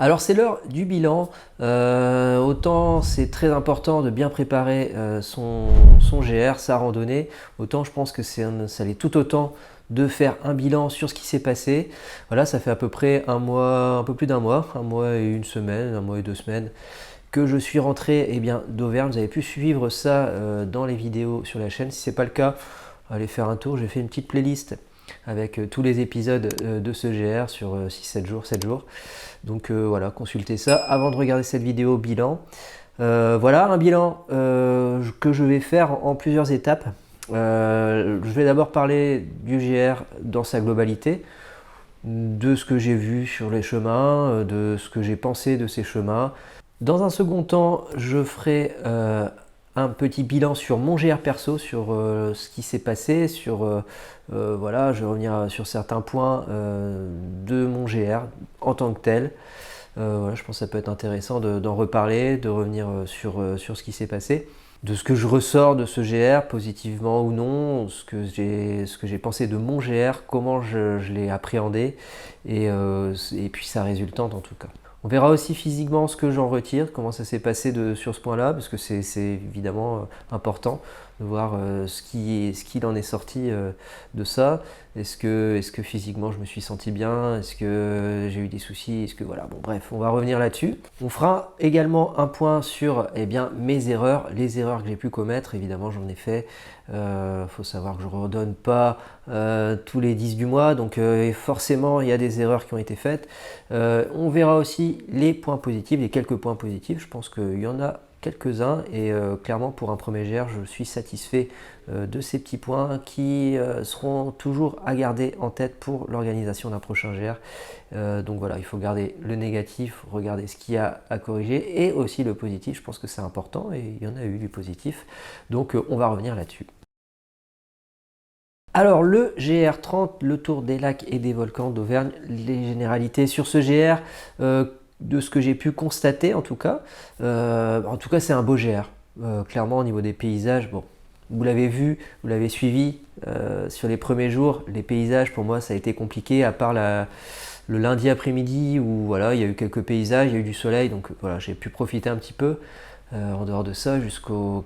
Alors c'est l'heure du bilan. Autant c'est très important de bien préparer son GR, sa randonnée, autant je pense que ça l'est tout autant de faire un bilan sur ce qui s'est passé. Voilà, ça fait à peu près un mois, un peu plus un mois et une semaine, un mois et 2 semaines que je suis rentré d'Auvergne. Vous avez pu suivre ça dans les vidéos sur la chaîne. Si ce n'est pas le cas, allez faire un tour. J'ai fait une petite playlist avec tous les épisodes de ce GR sur 6-7 jours, 7 jours. Donc voilà, consultez ça avant de regarder cette vidéo bilan. Voilà, un bilan que je vais faire en plusieurs étapes. Je vais d'abord parler du GR dans sa globalité, de ce que j'ai vu sur les chemins, de ce que j'ai pensé de ces chemins. Dans un second temps, je ferai un petit bilan sur mon GR perso, sur ce qui s'est passé, voilà, je vais revenir sur certains points de mon GR en tant que tel. Voilà, je pense que ça peut être intéressant d'en reparler, de revenir sur ce qui s'est passé, de ce que je ressors de ce GR, positivement ou non, ce que j'ai pensé de mon GR, comment je l'ai appréhendé, et puis sa résultante en tout cas. On verra aussi physiquement ce que j'en retire, comment ça s'est passé sur ce point-là, parce que c'est évidemment important de voir ce qu'il en est sorti de ça. Est-ce que physiquement je me suis senti bien? Est-ce que j'ai eu des soucis? Est-ce que voilà, bon bref, on va revenir là-dessus. On fera également un point sur mes erreurs, les erreurs que j'ai pu commettre. Évidemment, j'en ai fait. Faut savoir que je ne redonne pas tous les 10 du mois, donc forcément il y a des erreurs qui ont été faites. On verra aussi les points positifs, les quelques points positifs. Je pense qu'il y en a quelques-uns et clairement pour un premier GR je suis satisfait de ces petits points qui seront toujours à garder en tête pour l'organisation d'un prochain GR. Donc voilà, il faut garder le négatif, regarder ce qu'il y a à corriger et aussi le positif. Je pense que c'est important et il y en a eu du positif, donc on va revenir là-dessus. Alors le GR30, le tour des lacs et des volcans d'Auvergne, les généralités sur ce GR, de ce que j'ai pu constater en tout cas c'est un beau GR. Clairement au niveau des paysages, bon, vous l'avez vu, vous l'avez suivi sur les premiers jours, les paysages pour moi ça a été compliqué à part le lundi après-midi où voilà, il y a eu quelques paysages, il y a eu du soleil, donc voilà, j'ai pu profiter un petit peu. En dehors de ça,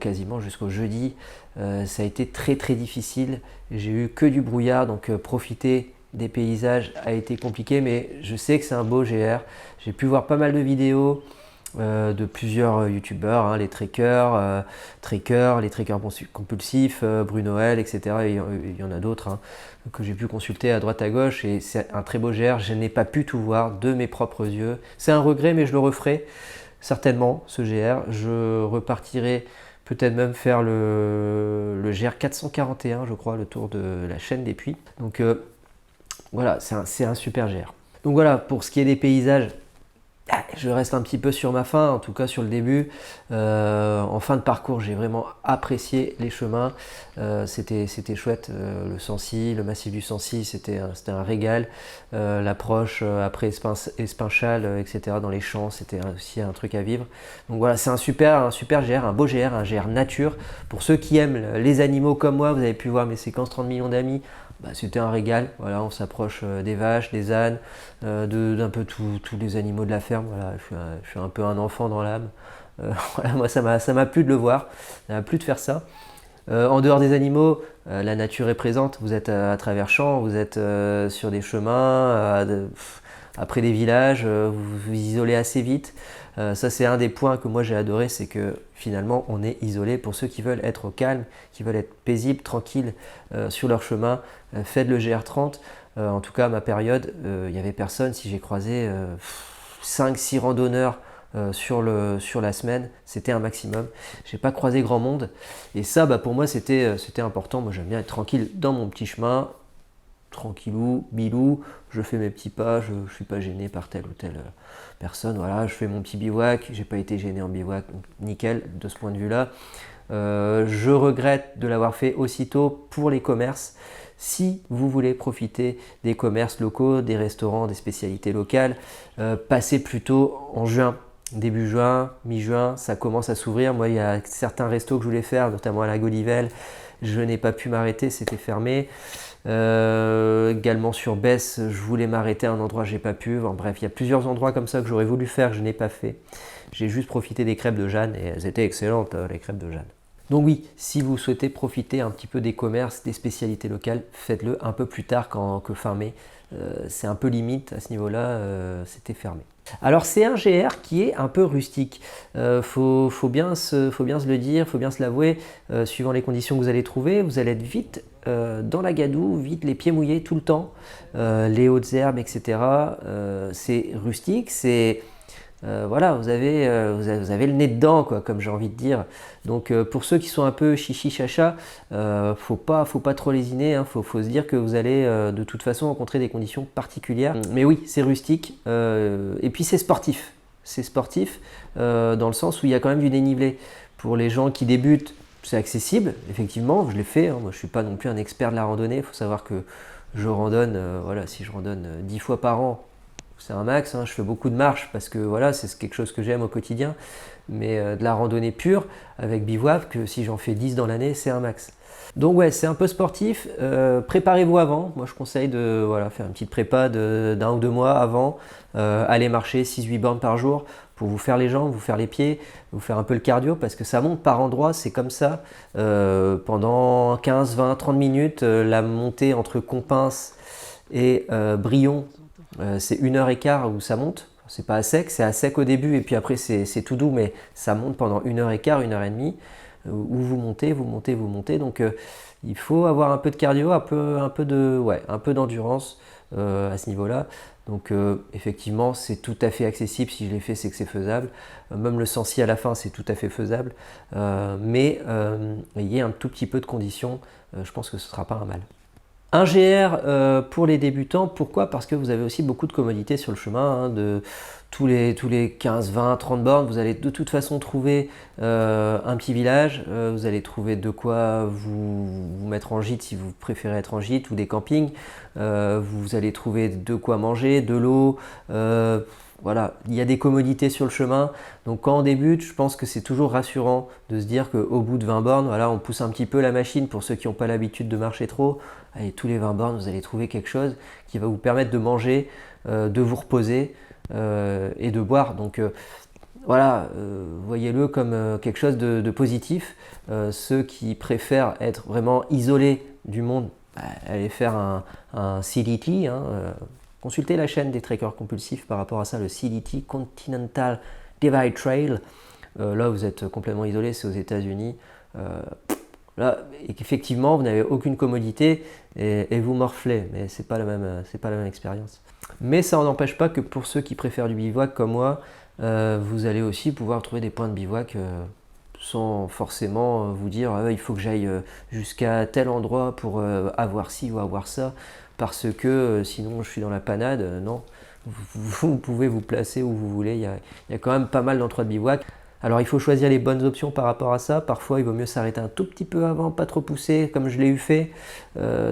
quasiment jusqu'au jeudi, ça a été très très difficile. J'ai eu que du brouillard, donc profiter des paysages a été compliqué, mais je sais que c'est un beau GR. J'ai pu voir pas mal de vidéos de plusieurs youtubeurs, hein, les trekkers, les trekkers compulsifs, Brunoël, etc. Il y en a d'autres hein, que j'ai pu consulter à droite à gauche et c'est un très beau GR. Je n'ai pas pu tout voir de mes propres yeux. C'est un regret, mais je le referai. Certainement, ce GR, je repartirai peut-être même faire le GR 441, je crois, le tour de la chaîne des Puys. Donc voilà, c'est un super GR. Donc voilà, pour ce qui est des paysages, je reste un petit peu sur ma fin, en tout cas sur le début. En fin de parcours, j'ai vraiment apprécié les chemins. C'était chouette. Le Sancy, le massif du Sancy, c'était un régal. L'approche après Espinchal, etc. dans les champs, c'était aussi un truc à vivre. Donc voilà, c'est un super GR, un beau GR, un GR nature. Pour ceux qui aiment les animaux comme moi, vous avez pu voir mes séquences 30 millions d'amis. Bah, c'était un régal, voilà, on s'approche des vaches, des ânes, d'un peu tous les animaux de la ferme. Voilà, je suis un peu un enfant dans l'âme. Voilà, moi ça m'a plu de le voir, ça m'a plu de faire ça. En dehors des animaux, la nature est présente, vous êtes à travers champs, vous êtes sur des chemins, après des villages, vous vous isolez assez vite. Ça c'est un des points que moi j'ai adoré, c'est que finalement on est isolé. Pour ceux qui veulent être au calme, qui veulent être paisibles, tranquilles sur leur chemin, faites le GR30. En tout cas à ma période, il n'y avait personne. Si j'ai croisé 5-6 randonneurs sur la semaine, c'était un maximum. J'ai pas croisé grand monde et ça pour moi c'était important. Moi j'aime bien être tranquille dans mon petit chemin, tranquillou, bilou, je fais mes petits pas, je ne suis pas gêné par telle ou telle personne. Voilà, je fais mon petit bivouac, j'ai pas été gêné en bivouac, donc nickel de ce point de vue-là. Je regrette de l'avoir fait aussitôt pour les commerces. Si vous voulez profiter des commerces locaux, des restaurants, des spécialités locales, passez plutôt en juin. Début juin, mi-juin, ça commence à s'ouvrir. Moi, il y a certains restos que je voulais faire, notamment à la Gaudivelle. Je n'ai pas pu m'arrêter, c'était fermé. Également sur Besse, je voulais m'arrêter à un endroit, j'ai pas pu. Bon, bref, il y a plusieurs endroits comme ça que j'aurais voulu faire, que je n'ai pas fait. J'ai juste profité des crêpes de Jeanne et elles étaient excellentes, les crêpes de Jeanne. Donc oui, si vous souhaitez profiter un petit peu des commerces, des spécialités locales, faites-le un peu plus tard que fin mai. C'est un peu limite à ce niveau-là, c'était fermé. Alors c'est un GR qui est un peu rustique, faut bien se le dire, faut bien se l'avouer, suivant les conditions que vous allez trouver, vous allez être vite dans la gadoue, vite les pieds mouillés tout le temps, les hautes herbes, etc. C'est rustique, c'est... voilà, vous avez le nez dedans, quoi, comme j'ai envie de dire. Donc pour ceux qui sont un peu chichi chacha, faut pas trop lésiner, hein, faut se dire que vous allez de toute façon rencontrer des conditions particulières. Mais oui, c'est rustique, et puis c'est sportif. C'est sportif dans le sens où il y a quand même du dénivelé. Pour les gens qui débutent, c'est accessible, effectivement, je l'ai fait, hein. Moi je suis pas non plus un expert de la randonnée, il faut savoir que je randonne, voilà, si je randonne 10 fois par an, c'est un max, hein. Je fais beaucoup de marches parce que voilà, c'est quelque chose que j'aime au quotidien. Mais de la randonnée pure avec bivouac, que si j'en fais 10 dans l'année, c'est un max. Donc ouais, c'est un peu sportif. Préparez-vous avant. Moi, je conseille de faire une petite prépa d'un ou deux mois avant. Aller marcher 6-8 bornes par jour pour vous faire les jambes, vous faire les pieds, vous faire un peu le cardio parce que ça monte par endroits, c'est comme ça. Pendant 15, 20, 30 minutes, la montée entre Compins et Brion, c'est 1h15 où ça monte. C'est pas à sec, c'est à sec au début et puis après c'est tout doux, mais ça monte pendant 1h15, 1h30 où vous montez, vous montez, vous montez. Donc il faut avoir un peu de cardio, un peu d'endurance à ce niveau-là. Donc effectivement, c'est tout à fait accessible. Si je l'ai fait, c'est que c'est faisable. Même le Sancy à la fin, c'est tout à fait faisable. Mais ayez un tout petit peu de conditions, je pense que ce ne sera pas un mal. Un GR pour les débutants, pourquoi? Parce que vous avez aussi beaucoup de commodités sur le chemin, hein, de tous les 15, 20, 30 bornes, vous allez de toute façon trouver un petit village, vous allez trouver de quoi vous mettre en gîte si vous préférez être en gîte ou des campings, vous allez trouver de quoi manger, de l'eau, voilà, il y a des commodités sur le chemin. Donc quand on débute, je pense que c'est toujours rassurant de se dire qu'au bout de 20 bornes, voilà, on pousse un petit peu la machine pour ceux qui n'ont pas l'habitude de marcher trop. Allez, tous les 20 bornes, vous allez trouver quelque chose qui va vous permettre de manger, de vous reposer et de boire. Donc voilà, voyez-le comme quelque chose de positif. Ceux qui préfèrent être vraiment isolés du monde, allez faire un CDT, hein, consultez la chaîne des trekkers compulsifs par rapport à ça, le CDT, Continental Divide Trail. Là, vous êtes complètement isolé, c'est aux États-Unis. Là, effectivement, vous n'avez aucune commodité et vous morflez, mais c'est pas la même expérience. Mais ça n'empêche pas que pour ceux qui préfèrent du bivouac comme moi, vous allez aussi pouvoir trouver des points de bivouac sans forcément vous dire il faut que j'aille jusqu'à tel endroit pour avoir ci ou avoir ça, parce que sinon je suis dans la panade. Non, vous pouvez vous placer où vous voulez, il y a quand même pas mal d'endroits de bivouac. Alors il faut choisir les bonnes options par rapport à ça. Parfois il vaut mieux s'arrêter un tout petit peu avant, pas trop pousser comme je l'ai eu fait,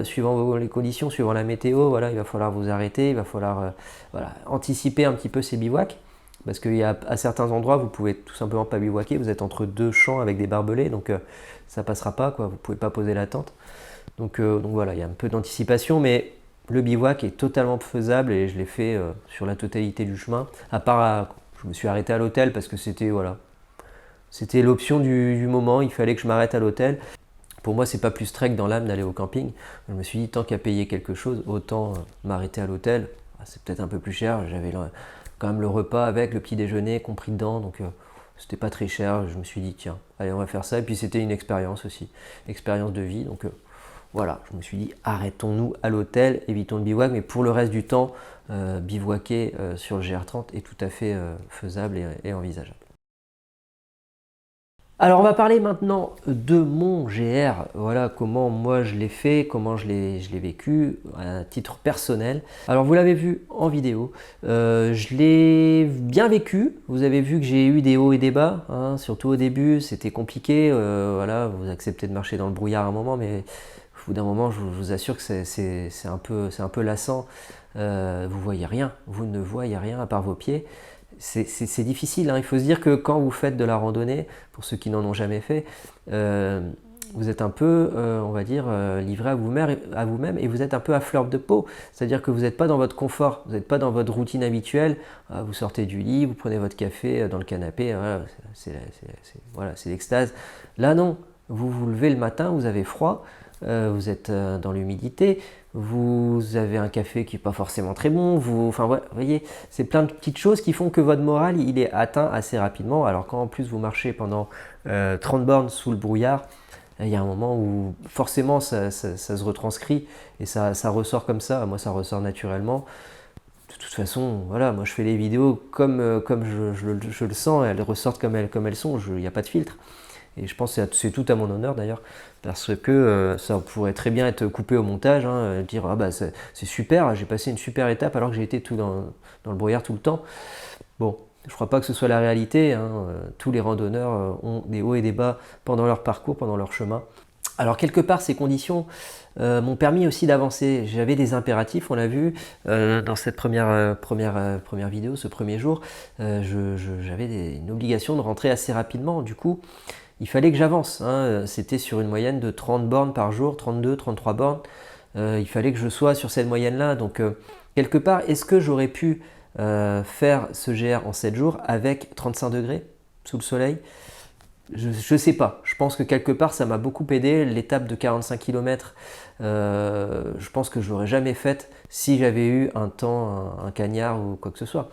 suivant les conditions, suivant la météo. Voilà, il va falloir vous arrêter, il va falloir anticiper un petit peu ces bivouacs. Parce qu'à certains endroits, vous pouvez tout simplement pas bivouaquer, vous êtes entre deux champs avec des barbelés, donc ça passera pas, quoi. Vous pouvez pas poser la tente. Donc voilà, il y a un peu d'anticipation, mais le bivouac est totalement faisable et je l'ai fait sur la totalité du chemin. À part, je me suis arrêté à l'hôtel parce que c'était l'option du moment, il fallait que je m'arrête à l'hôtel. Pour moi, c'est pas plus trek dans l'âme d'aller au camping. Je me suis dit, tant qu'à payer quelque chose, autant m'arrêter à l'hôtel. C'est peut-être un peu plus cher, j'avais quand même le repas avec le petit déjeuner compris dedans, donc c'était pas très cher. Je me suis dit tiens, allez, on va faire ça. Et puis c'était une expérience aussi, expérience de vie. Donc voilà, je me suis dit arrêtons-nous à l'hôtel, évitons le bivouac, mais pour le reste du temps, bivouaquer sur le GR30 est tout à fait faisable et envisageable. Alors on va parler maintenant de mon GR, voilà comment moi je l'ai fait, comment je l'ai vécu à titre personnel. Alors vous l'avez vu en vidéo, je l'ai bien vécu, vous avez vu que j'ai eu des hauts et des bas, hein, surtout au début c'était compliqué, voilà, vous acceptez de marcher dans le brouillard à un moment, mais au bout d'un moment je vous assure que c'est un peu lassant, vous voyez rien, vous ne voyez rien à part vos pieds. C'est difficile, hein. Il faut se dire que quand vous faites de la randonnée, pour ceux qui n'en ont jamais fait, vous êtes un peu, on va dire, livré à vous-même et vous êtes un peu à fleur de peau. C'est-à-dire que vous n'êtes pas dans votre confort, vous n'êtes pas dans votre routine habituelle. Vous sortez du lit, vous prenez votre café dans le canapé, voilà, c'est l'extase. Là non, vous vous levez le matin, vous avez froid, vous êtes dans l'humidité, vous avez un café qui n'est pas forcément très bon, enfin, ouais, vous voyez, c'est plein de petites choses qui font que votre moral il est atteint assez rapidement. Alors quand en plus vous marchez pendant 30 bornes sous le brouillard, il y a un moment où forcément ça se retranscrit et ça ressort comme ça. Moi, ça ressort naturellement. De toute façon, voilà, moi je fais les vidéos comme je le sens, elles ressortent comme elles sont, il n'y a pas de filtre. Et je pense que c'est tout à mon honneur d'ailleurs, parce que ça pourrait très bien être coupé au montage, hein, dire ah bah c'est super, j'ai passé une super étape alors que j'ai été tout dans le brouillard tout le temps. Bon, je ne crois pas que ce soit la réalité, hein. Tous les randonneurs ont des hauts et des bas pendant leur parcours, pendant leur chemin. Alors quelque part, ces conditions m'ont permis aussi d'avancer. J'avais des impératifs, on l'a vu dans cette première vidéo, ce premier jour. J'avais une obligation de rentrer assez rapidement. Du coup, il fallait que j'avance, hein. C'était sur une moyenne de 30 bornes par jour, 32, 33 bornes. Il fallait que je sois sur cette moyenne-là. Donc quelque part, est-ce que j'aurais pu faire ce GR en 7 jours avec 35 degrés sous le soleil? Je ne sais pas. Je pense que quelque part, ça m'a beaucoup aidé. L'étape de 45 km, je pense que je l'aurais jamais faite si j'avais eu un temps, un cagnard ou quoi que ce soit.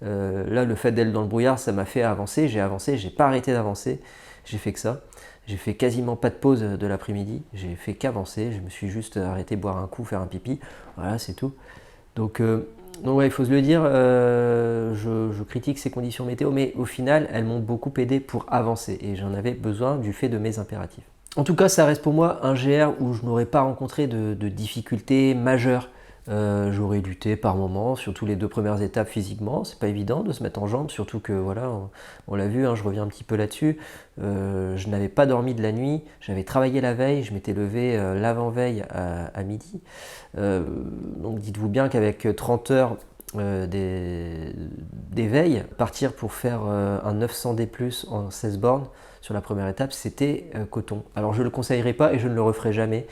Là, le fait d'être dans le brouillard, ça m'a fait avancer. J'ai avancé, j'ai pas arrêté d'avancer. J'ai fait que ça. J'ai fait quasiment pas de pause de l'après-midi. J'ai fait qu'avancer. Je me suis juste arrêté boire un coup, faire un pipi. Voilà, c'est tout. Donc ouais, il faut se le dire, je critique ces conditions météo, mais au final, elles m'ont beaucoup aidé pour avancer et j'en avais besoin du fait de mes impératifs. En tout cas, ça reste pour moi un GR où je n'aurais pas rencontré de difficultés majeures. J'aurais lutté par moments, surtout les 2 premières étapes physiquement, c'est pas évident de se mettre en jambes, surtout que voilà, on l'a vu, hein, je reviens un petit peu là-dessus, je n'avais pas dormi de la nuit, j'avais travaillé la veille, je m'étais levé l'avant-veille à midi, donc dites-vous bien qu'avec 30 heures d'éveil, partir pour faire un 900D+, en 16 bornes sur la première étape, c'était coton. Alors je ne le conseillerais pas et je ne le referai jamais.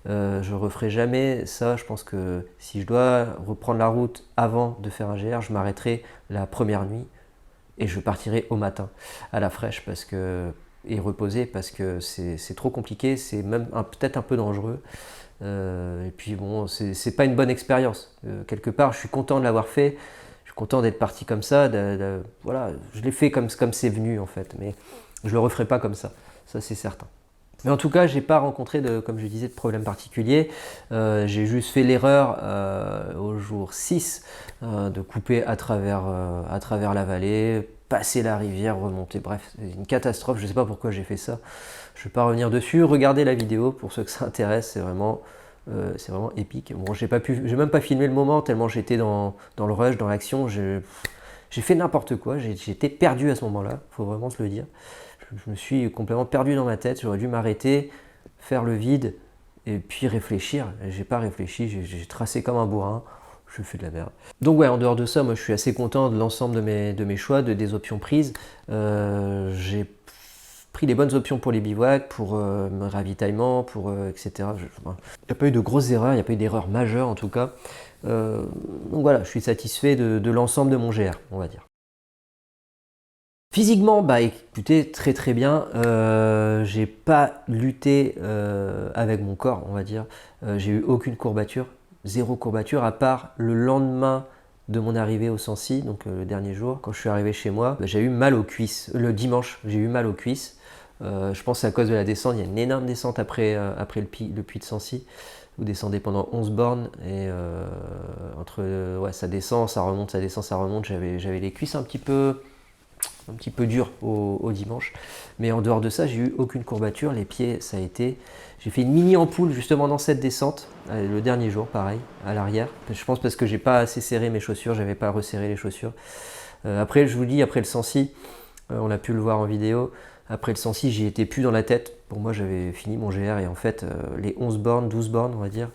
Je referai jamais ça. Je pense que si je dois reprendre la route avant de faire un GR, je m'arrêterai la première nuit et je partirai au matin à la fraîche et reposer parce que c'est trop compliqué, c'est même peut-être un peu dangereux. Et puis bon, c'est pas une bonne expérience. Quelque part, je suis content de l'avoir fait, je suis content d'être parti comme ça. Voilà, je l'ai fait comme c'est venu en fait, mais je le referai pas comme ça c'est certain. Mais en tout cas, j'ai pas rencontré comme je disais, de problème particulier. J'ai juste fait l'erreur au jour 6 de couper à travers la vallée, passer la rivière, remonter. Bref, c'est une catastrophe. Je ne sais pas pourquoi j'ai fait ça. Je ne vais pas revenir dessus. Regardez la vidéo pour ceux que ça intéresse. C'est vraiment épique. Bon, j'ai même pas filmé le moment tellement j'étais dans le rush, dans l'action. J'ai fait n'importe quoi. J'étais perdu à ce moment-là. Il faut vraiment se le dire. Je me suis complètement perdu dans ma tête, j'aurais dû m'arrêter, faire le vide et puis réfléchir. J'ai pas réfléchi, j'ai tracé comme un bourrin, je fais de la merde. Donc ouais, en dehors de ça, moi je suis assez content de l'ensemble de mes choix, des options prises. J'ai pris les bonnes options pour les bivouacs, pour mon ravitaillement, etc. Il n'y a pas eu de grosses erreurs, il n'y a pas eu d'erreurs majeures en tout cas. Donc voilà, je suis satisfait de l'ensemble de mon GR, on va dire. Physiquement, bah écoutez, très très bien. J'ai pas lutté avec mon corps, on va dire. J'ai eu aucune courbature, zéro courbature, à part le lendemain de mon arrivée au Sancy, donc le dernier jour, quand je suis arrivé chez moi, j'ai eu mal aux cuisses. Le dimanche, j'ai eu mal aux cuisses. Je pense que c'est à cause de la descente. Il y a une énorme descente après le puits de Sancy. Vous descendez pendant 11 bornes et ça descend, ça remonte, ça descend, ça remonte. J'avais les cuisses un petit peu dur au dimanche, mais en dehors de ça, j'ai eu aucune courbature. Les pieds, ça a été. J'ai fait une mini ampoule justement dans cette descente, le dernier jour, pareil, à l'arrière. Je pense parce que j'ai pas assez serré mes chaussures, j'avais pas resserré les chaussures. Après, je vous dis, après le Sancy, on a pu le voir en vidéo. Après le Sancy, j'y étais plus dans la tête. Pour moi, j'avais fini mon GR et en fait, les 11 bornes, 12 bornes, on va dire,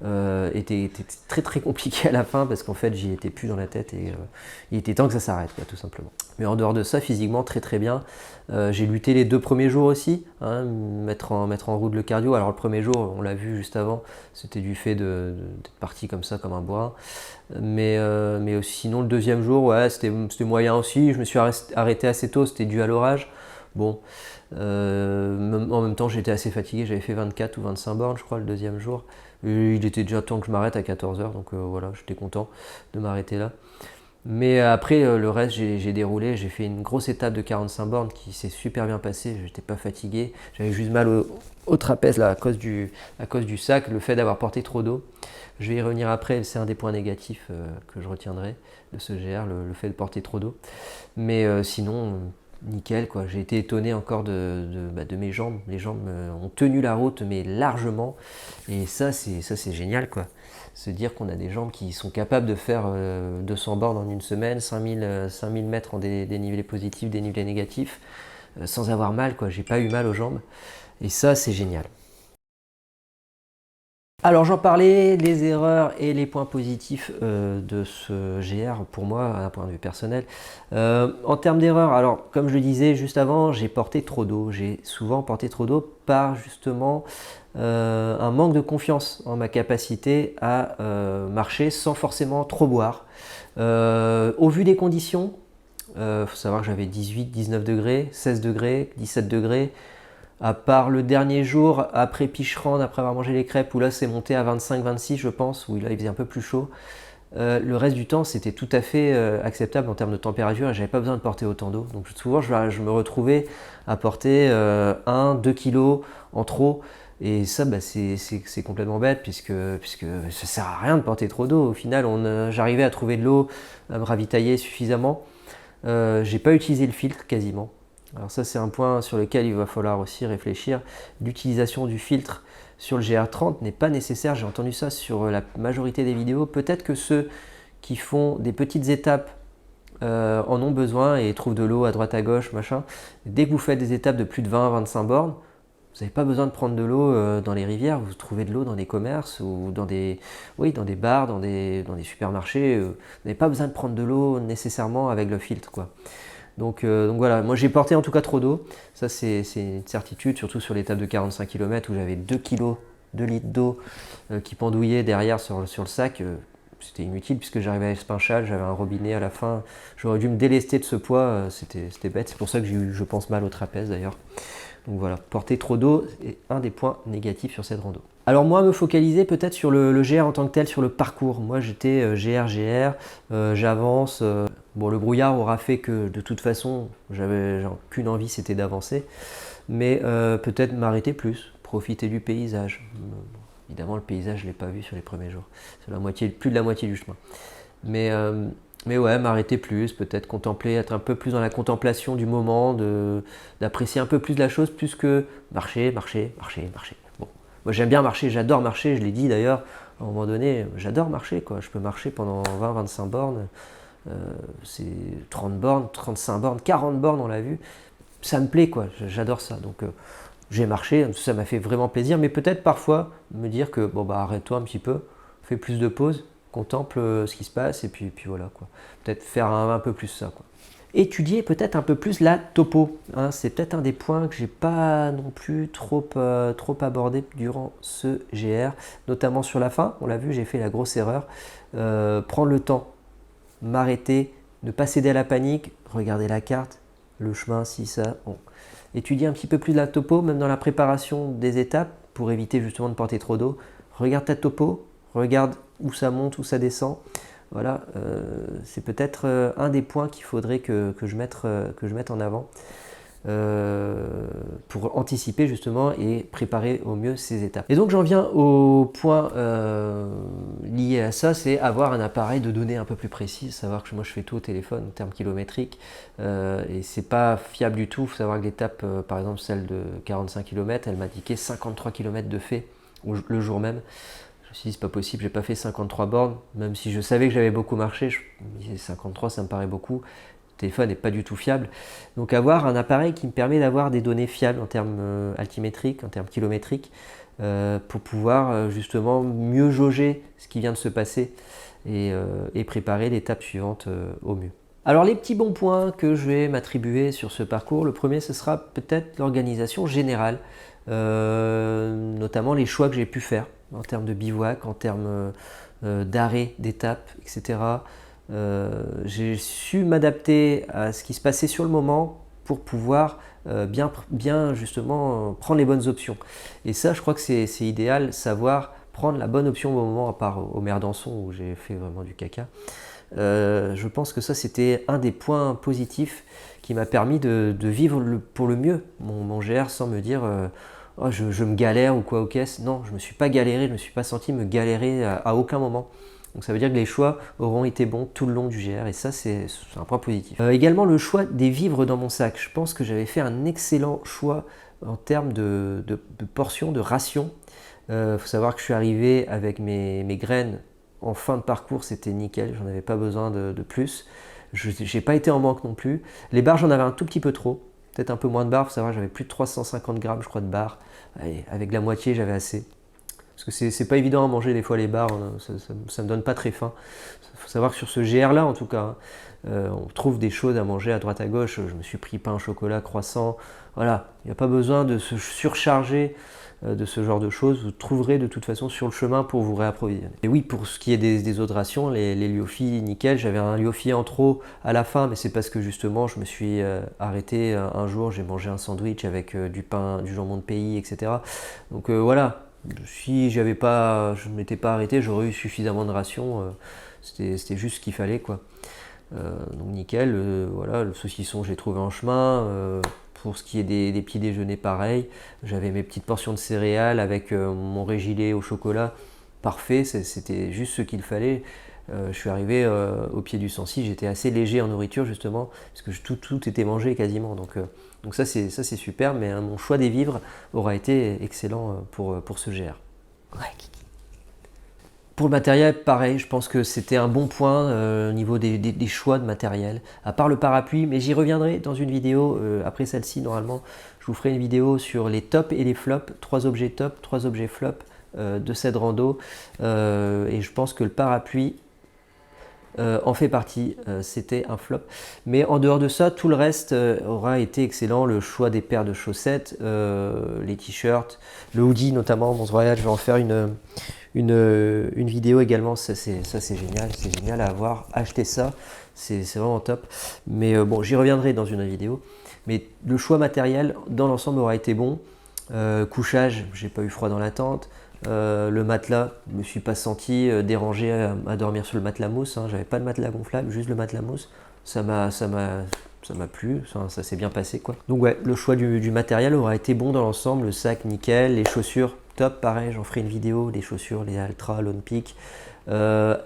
était très très compliqué à la fin parce qu'en fait j'y étais plus dans la tête et il était temps que ça s'arrête, tout simplement. Mais en dehors de ça, physiquement très très bien. J'ai lutté les 2 premiers jours aussi, hein, mettre en route le cardio. Alors le premier jour, on l'a vu juste avant, c'était du fait d'être parti comme ça, comme un bourrin. Mais sinon le deuxième jour, ouais, c'était moyen aussi. Je me suis arrêté assez tôt, c'était dû à l'orage. Bon, en même temps j'étais assez fatigué, j'avais fait 24 ou 25 bornes je crois le deuxième jour. Et il était déjà temps que je m'arrête à 14 h, donc voilà, j'étais content de m'arrêter là. Mais après le reste j'ai déroulé, j'ai fait une grosse étape de 45 bornes qui s'est super bien passée, j'étais pas fatigué, j'avais juste mal au trapèze là, à cause du sac, le fait d'avoir porté trop d'eau. Je vais y revenir après, c'est un des points négatifs que je retiendrai de ce GR, le fait de porter trop d'eau. Mais sinon, nickel quoi. J'ai été étonné encore de mes jambes. Les jambes ont tenu la route mais largement. Et ça c'est génial quoi. Se dire qu'on a des jambes qui sont capables de faire 200 bornes en une semaine, 5000 mètres en dénivelé positif, dénivelé négatif, sans avoir mal quoi. J'ai pas eu mal aux jambes. Et ça c'est génial. Alors j'en parlais, les erreurs et les points positifs de ce GR pour moi, d'un point de vue personnel. En termes d'erreurs, alors comme je le disais juste avant, j'ai porté trop d'eau. J'ai souvent porté trop d'eau par justement un manque de confiance en ma capacité à marcher sans forcément trop boire. Au vu des conditions, faut savoir que j'avais 18, 19 degrés, 16 degrés, 17 degrés. À part le dernier jour, après Picherande, après avoir mangé les crêpes, où là c'est monté à 25-26 je pense, où là il faisait un peu plus chaud. Le reste du temps c'était tout à fait acceptable en termes de température et j'avais pas besoin de porter autant d'eau. Donc souvent je me retrouvais à porter 1-2 kg en trop. Et ça c'est complètement bête puisque ça sert à rien de porter trop d'eau. Au final j'arrivais à trouver de l'eau, à me ravitailler suffisamment. J'ai pas utilisé le filtre quasiment. Alors ça c'est un point sur lequel il va falloir aussi réfléchir. L'utilisation du filtre sur le GR30 n'est pas nécessaire, j'ai entendu ça sur la majorité des vidéos. Peut-être que ceux qui font des petites étapes en ont besoin et trouvent de l'eau à droite à gauche, machin. Dès que vous faites des étapes de plus de 20-25 bornes, vous n'avez pas besoin de prendre de l'eau dans les rivières, vous trouvez de l'eau dans des commerces ou dans des bars, dans des supermarchés. Vous n'avez pas besoin de prendre de l'eau nécessairement avec le filtre, quoi. Donc voilà, moi j'ai porté en tout cas trop d'eau, ça c'est une certitude, surtout sur l'étape de 45 km où j'avais 2 litres d'eau qui pendouillaient derrière sur le sac. C'était inutile puisque j'arrivais à Espinchal, j'avais un robinet à la fin, j'aurais dû me délester de ce poids, c'était bête, c'est pour ça que j'ai eu, je pense, mal au trapèze d'ailleurs. Donc voilà, porter trop d'eau est un des points négatifs sur cette rando. Alors moi, me focaliser peut-être sur le GR en tant que tel, sur le parcours. Moi j'étais GR, j'avance. Bon, le brouillard aura fait que de toute façon, j'avais qu'une envie, c'était d'avancer. Mais peut-être m'arrêter plus, profiter du paysage. Évidemment, le paysage, je ne l'ai pas vu sur les premiers jours. C'est plus de la moitié du chemin. Mais ouais, m'arrêter plus, peut-être contempler, être un peu plus dans la contemplation du moment, d'apprécier un peu plus la chose, plus que marcher. Bon, moi j'aime bien marcher, j'adore marcher, je l'ai dit d'ailleurs, à un moment donné, j'adore marcher, quoi. Je peux marcher pendant 20-25 bornes, c'est 30 bornes, 35 bornes, 40 bornes, on l'a vu. Ça me plaît, quoi, j'adore ça. Donc j'ai marché, ça m'a fait vraiment plaisir, mais peut-être parfois me dire que bon bah arrête-toi un petit peu, fais plus de pauses, contemple ce qui se passe et puis voilà quoi. Peut-être faire un peu plus ça quoi. Étudier peut-être un peu plus la topo, hein, c'est peut-être un des points que j'ai pas non plus trop abordé durant ce GR, notamment sur la fin. On l'a vu, j'ai fait la grosse erreur, prendre le temps, m'arrêter, ne pas céder à la panique, regarder la carte, le chemin, si ça. Bon. Étudier un petit peu plus la topo, même dans la préparation des étapes, pour éviter justement de porter trop d'eau. Regarde ta topo, regarde où ça monte, où ça descend. Voilà, c'est peut-être un des points qu'il faudrait que je mette en avant pour anticiper justement et préparer au mieux ces étapes. Et donc j'en viens au point lié à ça, c'est avoir un appareil de données un peu plus précis, savoir que moi je fais tout au téléphone en termes kilométriques et c'est pas fiable du tout. Il faut savoir que l'étape, par exemple celle de 45 km, elle m'indiquait 53 km de fait le jour même. Je me suis dit c'est pas possible, j'ai pas fait 53 bornes, même si je savais que j'avais beaucoup marché, je me disais 53 ça me paraît beaucoup. téléphone n'est pas du tout fiable. Donc avoir un appareil qui me permet d'avoir des données fiables en termes altimétriques, en termes kilométriques, pour pouvoir justement mieux jauger ce qui vient de se passer et préparer l'étape suivante au mieux. Alors les petits bons points que je vais m'attribuer sur ce parcours, le premier ce sera peut-être l'organisation générale, notamment les choix que j'ai pu faire en termes de bivouac, en termes d'arrêt, d'étape, etc. J'ai su m'adapter à ce qui se passait sur le moment pour pouvoir bien justement prendre les bonnes options. Et ça, je crois que c'est idéal, savoir prendre la bonne option au bon moment, à part au Merdanson où j'ai fait vraiment du caca. Je pense que ça, c'était un des points positifs qui m'a permis de vivre pour le mieux mon GR sans me dire oh, je me galère ou quoi aux caisses. Non, je ne me suis pas galéré, je ne me suis pas senti me galérer à aucun moment. Donc ça veut dire que les choix auront été bons tout le long du GR et ça c'est un point positif. Également le choix des vivres dans mon sac. Je pense que j'avais fait un excellent choix en termes de portions, de rations. Faut savoir que je suis arrivé avec mes graines en fin de parcours, c'était nickel, j'en avais pas besoin de plus. Je n'ai pas été en manque non plus. Les barres, j'en avais un tout petit peu trop, peut-être un peu moins de barres. Faut savoir que j'avais plus de 350 grammes je crois de barres. Allez, avec la moitié j'avais assez. Parce que c'est pas évident à manger des fois les barres, ça me donne pas très faim. Il faut savoir que sur ce GR là en tout cas, on trouve des choses à manger à droite à gauche. Je me suis pris pain au chocolat, croissant, voilà. Il n'y a pas besoin de se surcharger de ce genre de choses. Vous trouverez de toute façon sur le chemin pour vous réapprovisionner. Et oui, pour ce qui est des autres rations, les lyophiles, nickel. J'avais un lyophier en trop à la fin, mais c'est parce que justement je me suis arrêté un jour, j'ai mangé un sandwich avec du pain, du jambon de pays, etc. Donc voilà. Si je ne m'étais pas arrêté, j'aurais eu suffisamment de rations. C'était juste ce qu'il fallait, quoi. Donc nickel. Voilà, le saucisson j'ai trouvé en chemin. Pour ce qui est des petits déjeuners, pareil. J'avais mes petites portions de céréales avec mon régilet au chocolat. Parfait, c'était juste ce qu'il fallait. Je suis arrivé au pied du Sancy, j'étais assez léger en nourriture justement, parce que tout était mangé quasiment. Donc ça c'est super, mais mon choix des vivres aura été excellent pour ce GR. Ouais, Kiki. Pour le matériel, pareil, je pense que c'était un bon point au niveau des choix de matériel, à part le parapluie, mais j'y reviendrai dans une vidéo, après celle-ci normalement, je vous ferai une vidéo sur les tops et les flops, 3 objets top, 3 objets flop de cette rando, et je pense que le parapluie en fait partie, c'était un flop. Mais en dehors de ça, tout le reste aura été excellent. Le choix des paires de chaussettes, les t-shirts, le hoodie notamment, Mons Royal, je vais en faire une vidéo également. Ça c'est génial à avoir. Acheter ça, c'est vraiment top. Mais bon, j'y reviendrai dans une vidéo. Mais le choix matériel dans l'ensemble aura été bon. Couchage, j'ai pas eu froid dans la tente. Le matelas, je ne me suis pas senti dérangé à dormir sur le matelas mousse, hein. J'avais pas de matelas gonflable, juste le matelas mousse. Ça m'a plu, ça s'est bien passé, quoi. Donc ouais, le choix du matériel aura été bon dans l'ensemble. Le sac nickel, les chaussures top, pareil, j'en ferai une vidéo, les chaussures, les Altra, Lone Peak.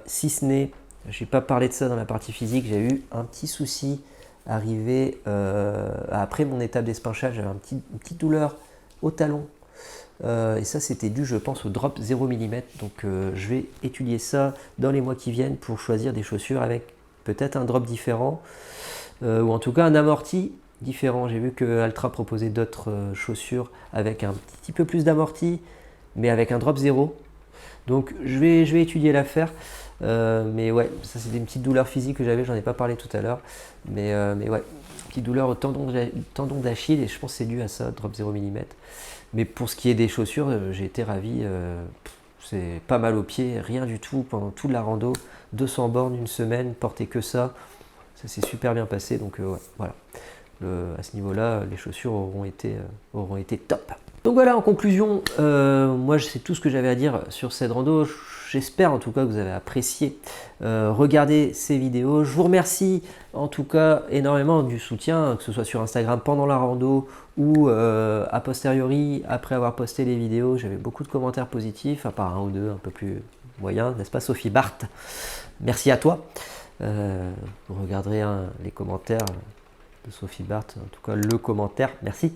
Si ce n'est, j'ai pas parlé de ça dans la partie physique, j'ai eu un petit souci arrivé après mon étape d'espinchage, j'avais une petite douleur au talon. Et ça c'était dû je pense au drop 0 mm, donc je vais étudier ça dans les mois qui viennent pour choisir des chaussures avec peut-être un drop différent ou en tout cas un amorti différent. J'ai vu que Altra proposait d'autres chaussures avec un petit peu plus d'amorti mais avec un drop 0, donc je vais étudier l'affaire. Mais ouais, ça c'est des petites douleurs physiques que j'avais, j'en ai pas parlé tout à l'heure, mais ouais, petite douleur au tendon d'Achille et je pense que c'est dû à ça, drop 0 mm. Mais pour ce qui est des chaussures, j'ai été ravi, c'est pas mal aux pieds, rien du tout pendant toute la rando, 200 bornes, une semaine, porter que ça s'est super bien passé, donc ouais, voilà. À ce niveau-là, les chaussures auront été top. Donc voilà, en conclusion, moi c'est tout ce que j'avais à dire sur cette rando. J'espère en tout cas que vous avez apprécié regarder ces vidéos. Je vous remercie en tout cas énormément du soutien, que ce soit sur Instagram pendant la rando ou a posteriori après avoir posté les vidéos. J'avais beaucoup de commentaires positifs, à part un ou deux un peu plus moyens, n'est-ce pas Sophie Barthes? Merci à toi. Vous regarderez les commentaires de Sophie Barthes, en tout cas le commentaire, merci.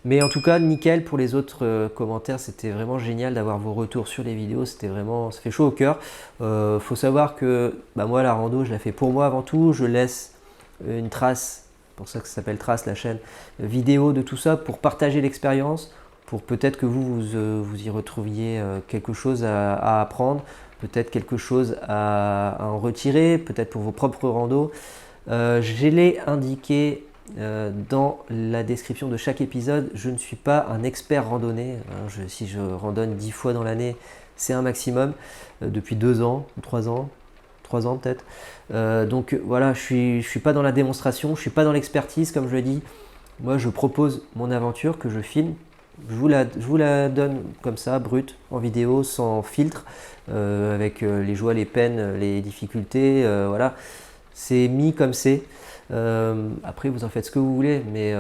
Mais en tout cas, nickel pour les autres commentaires, c'était vraiment génial d'avoir vos retours sur les vidéos, c'était vraiment, ça fait chaud au cœur. Faut savoir que moi la rando, je la fais pour moi avant tout, je laisse une trace, pour ça que ça s'appelle Trace la chaîne, vidéo de tout ça pour partager l'expérience, pour peut-être que vous y retrouviez quelque chose à apprendre, peut-être quelque chose à en retirer, peut-être pour vos propres randos. Je l'ai indiqué dans la description de chaque épisode, je ne suis pas un expert randonnée. Si je randonne 10 fois dans l'année, c'est un maximum, depuis 2 ans ou 3 ans. 3 ans peut-être. Donc voilà, je suis pas dans la démonstration, je suis pas dans l'expertise comme je le dis. Moi je propose mon aventure que je filme. Je vous la donne comme ça, brute, en vidéo, sans filtre, avec les joies, les peines, les difficultés, voilà. C'est mis comme c'est. Après, vous en faites ce que vous voulez, mais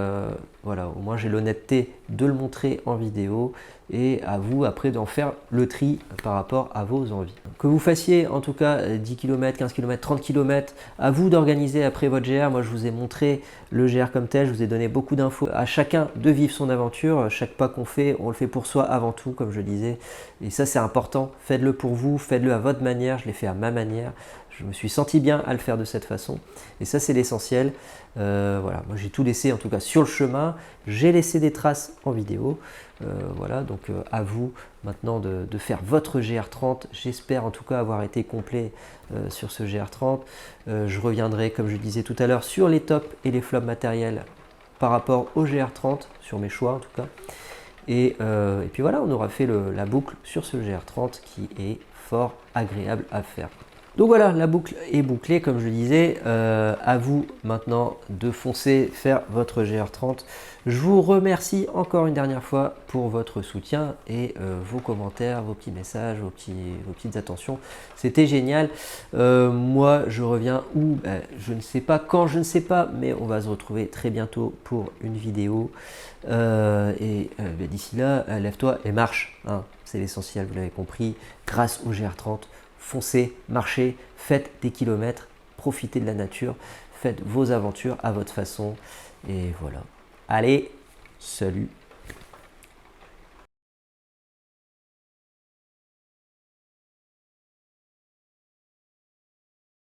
voilà, au moins j'ai l'honnêteté de le montrer en vidéo et à vous après d'en faire le tri par rapport à vos envies. Que vous fassiez en tout cas 10 km, 15 km, 30 km, à vous d'organiser après votre GR. Moi, je vous ai montré le GR comme tel, je vous ai donné beaucoup d'infos. À chacun de vivre son aventure. Chaque pas qu'on fait, on le fait pour soi avant tout, comme je disais. Et ça, c'est important. Faites-le pour vous, faites-le à votre manière. Je l'ai fait à ma manière. Je me suis senti bien à le faire de cette façon. Et ça, c'est l'essentiel. Voilà, moi j'ai tout laissé en tout cas sur le chemin. J'ai laissé des traces en vidéo. Voilà, donc à vous maintenant de faire votre GR30. J'espère en tout cas avoir été complet sur ce GR30. Je reviendrai, comme je disais tout à l'heure, sur les tops et les flops matériels par rapport au GR30, sur mes choix en tout cas. Et puis voilà, on aura fait la boucle sur ce GR30 qui est fort agréable à faire. Donc voilà, la boucle est bouclée, comme je le disais. À vous maintenant de foncer, faire votre GR30. Je vous remercie encore une dernière fois pour votre soutien et vos commentaires, vos petits messages, vos petites attentions. C'était génial. Moi, je reviens où je ne sais pas quand, je ne sais pas, mais on va se retrouver très bientôt pour une vidéo. D'ici là, lève-toi et marche. Hein. C'est l'essentiel, vous l'avez compris, grâce au GR30. Foncez, marchez, faites des kilomètres, profitez de la nature, faites vos aventures à votre façon. Et voilà. Allez, salut!